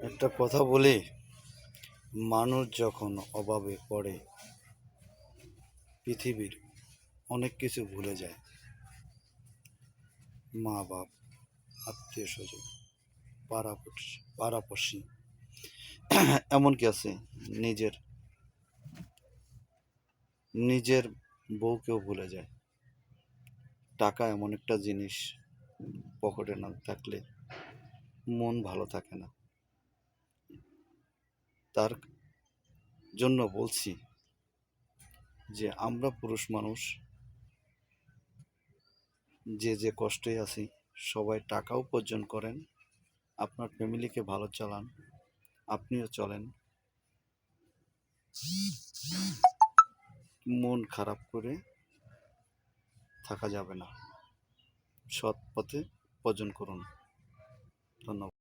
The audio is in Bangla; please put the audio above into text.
একটা কথা বলি, মানুষ যখন অভাবে পড়ে পৃথিবীর অনেক কিছু ভুলে যায়। মা বাপ, আত্মীয় স্বজন, পাড়াপড়শি, এমনকি আছে নিজের নিজের বউকেও ভুলে যায়। টাকা এমন একটা জিনিস, পকেটে না থাকলে মন ভালো থাকে না। তার জন্য বলছি যে আমরা পুরুষ মানুষ যে যে কষ্টে আছি, সবাই টাকা উপার্জন করেন, আপনার ফ্যামিলিকে ভালো চালান, আপনিও চলেন। মন খারাপ করে থাকা যাবে না। সৎ পথে উপার্জন করুন। ধন্যবাদ।